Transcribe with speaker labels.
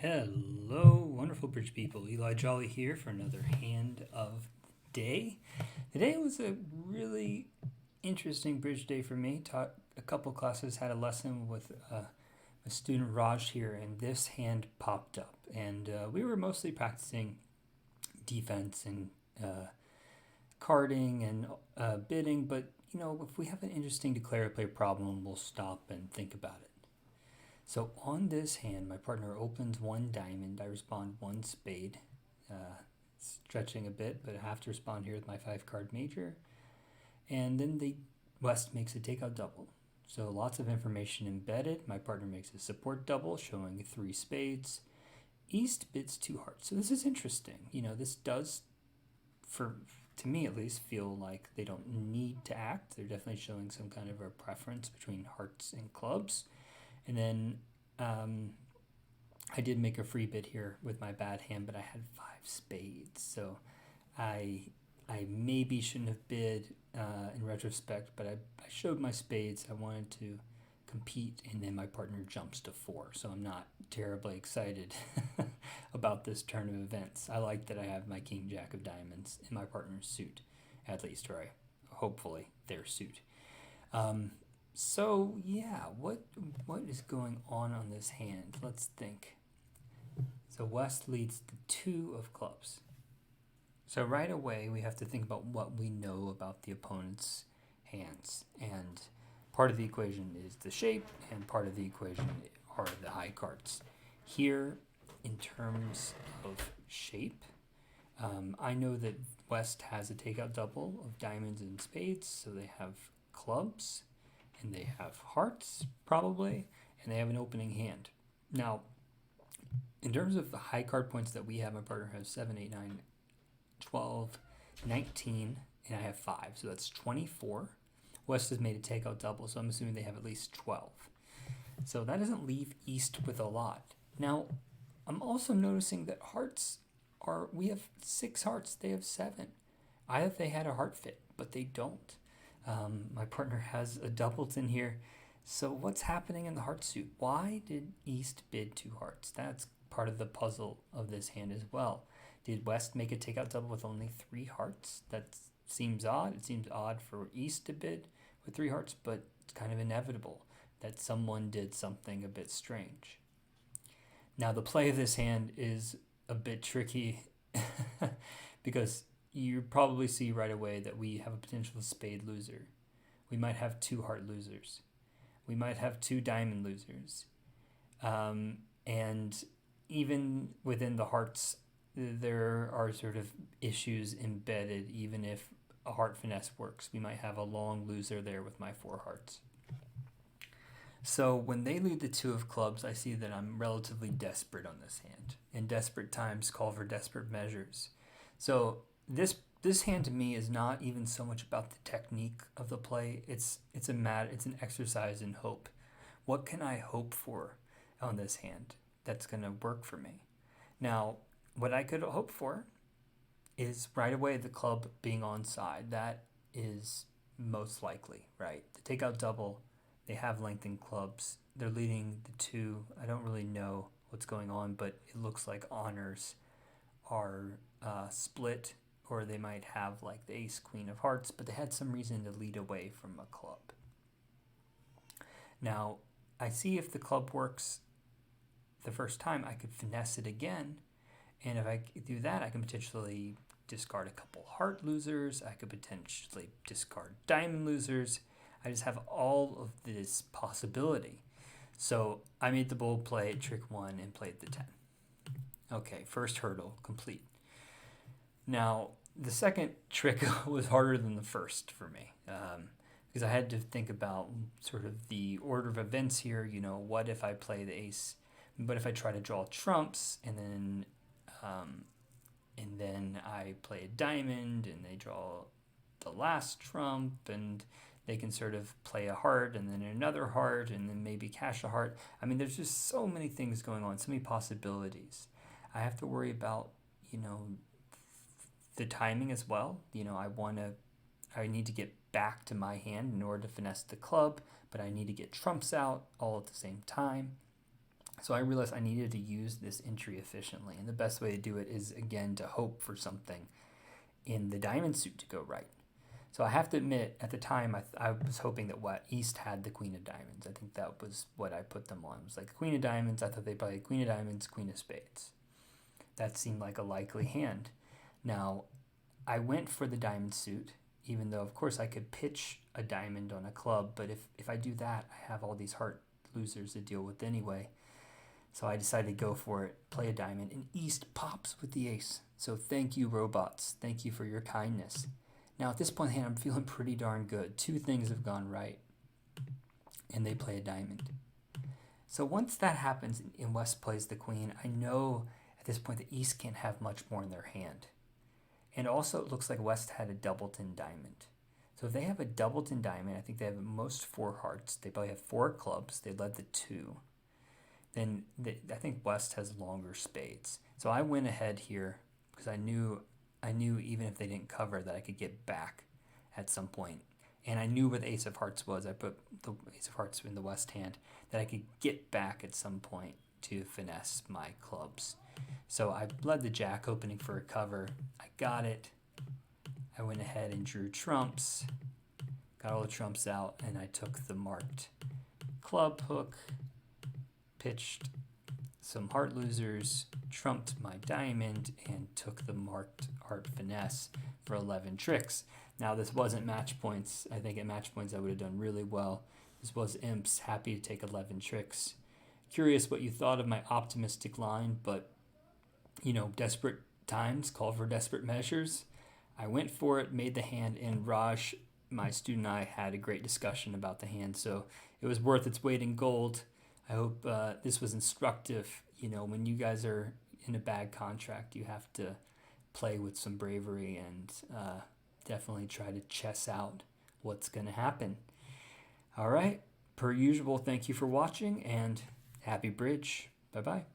Speaker 1: Hello, wonderful bridge people. Eli Jolly here for another hand of day. Today was a really interesting bridge day for me. Taught a couple classes, had a lesson with a student Raj here, and this hand popped up. And we were mostly practicing defense and carding and bidding, but if we have an interesting declare play problem, we'll stop and think about it. So on this hand, my partner opens one diamond. I respond one spade, stretching a bit, but I have to respond here with my 5-card major. And then the West makes a takeout double. So lots of information embedded. My partner makes a support double, showing 3 spades. East bids 2 hearts. So this is interesting. This does, to me at least, feel like they don't need to act. They're definitely showing some kind of a preference between hearts and clubs. And then I did make a free bid here with my bad hand, but I had 5 spades. So I maybe shouldn't have bid in retrospect, but I showed my spades. I wanted to compete, and then my partner jumps to 4. So I'm not terribly excited about this turn of events. I like that I have my king jack of diamonds in my partner's suit, at least, or hopefully their suit. So yeah, what is going on this hand? Let's think. So West leads the 2 of clubs. So right away we have to think about what we know about the opponent's hands, and part of the equation is the shape, and part of the equation are the high cards. Here, in terms of shape, I know that West has a takeout double of diamonds and spades, so they have clubs. And they have hearts, probably, and they have an opening hand. Now, in terms of the high card points that we have, my partner has 7, 8, 9, 12, 19, and I have 5, so that's 24. West has made a takeout double, so I'm assuming they have at least 12. So that doesn't leave East with a lot. Now, I'm also noticing that we have 6 hearts, they have 7. I thought they had a heart fit, but they don't. My partner has a doubleton here. So what's happening in the heart suit? Why did East bid 2 hearts? That's part of the puzzle of this hand as well. Did West make a takeout double with only 3 hearts? That seems odd. It seems odd for East to bid with 3 hearts, but it's kind of inevitable that someone did something a bit strange. Now the play of this hand is a bit tricky because you probably see right away that we have a potential spade loser. We might have 2 heart losers. We might have 2 diamond losers. And even within the hearts, there are sort of issues embedded, even if a heart finesse works. We might have a long loser there with my 4 hearts. So when they lead the 2 of clubs, I see that I'm relatively desperate on this hand. And desperate times call for desperate measures. So this hand to me is not even so much about the technique of the play. It's an exercise in hope. What can I hope for on this hand that's going to work for me? Now, what I could hope for is right away the club being onside. That is most likely, right? The takeout double, they have lengthened clubs. They're leading the 2. I don't really know what's going on, but it looks like honors are split, or they might have like the ace queen of hearts, but they had some reason to lead away from a club. Now, I see if the club works the first time, I could finesse it again, and if I do that, I can potentially discard a couple heart losers. I could potentially discard diamond losers. I just have all of this possibility. So I made the bold play at trick 1 and played the 10. Okay, first hurdle complete. Now, the second trick was harder than the first for me, because I had to think about sort of the order of events here. What if I play the ace? What if I try to draw trumps, and then I play a diamond, and they draw the last trump, and they can sort of play a heart, and then another heart, and then maybe cash a heart. I mean, there's just so many things going on, so many possibilities. I have to worry about, the timing as well. I need to get back to my hand in order to finesse the club, but I need to get trumps out all at the same time. So I realized I needed to use this entry efficiently, and the best way to do it is, again, to hope for something in the diamond suit to go right. So I have to admit, at the time, I was hoping that East had the queen of diamonds. I think that was what I put them on. It was like queen of diamonds. I thought they played queen of diamonds, queen of spades. That seemed like a likely hand. Now, I went for the diamond suit, even though, of course, I could pitch a diamond on a club. But if I do that, I have all these heart losers to deal with anyway. So I decided to go for it, play a diamond, and East pops with the ace. So thank you, robots. Thank you for your kindness. Now, at this point in the hand, I'm feeling pretty darn good. 2 things have gone right, and they play a diamond. So once that happens and West plays the queen, I know at this point that East can't have much more in their hand. And also, it looks like West had a doubleton diamond. So if they have a doubleton diamond, I think they have at most 4 hearts. They probably have 4 clubs. They led the 2. Then I think West has longer spades. So I went ahead here because I knew even if they didn't cover that I could get back at some point. And I knew where the ace of hearts was. I put the ace of hearts in the West hand, that I could get back at some point to finesse my clubs. So I led the jack, opening for a cover. I got it. I went ahead and drew trumps, got all the trumps out, and I took the marked club hook, pitched some heart losers, trumped my diamond, and took the marked heart finesse for 11 tricks. Now, this wasn't match points. I think at match points I would have done really well. This was imps, happy to take 11 tricks. Curious what you thought of my optimistic line, but, desperate times call for desperate measures. I went for it, made the hand, and Raj, my student, and I had a great discussion about the hand, so it was worth its weight in gold. I hope this was instructive. When you guys are in a bad contract, you have to play with some bravery and definitely try to chess out what's going to happen. All right. Per usual, thank you for watching, and happy bridge. Bye-bye.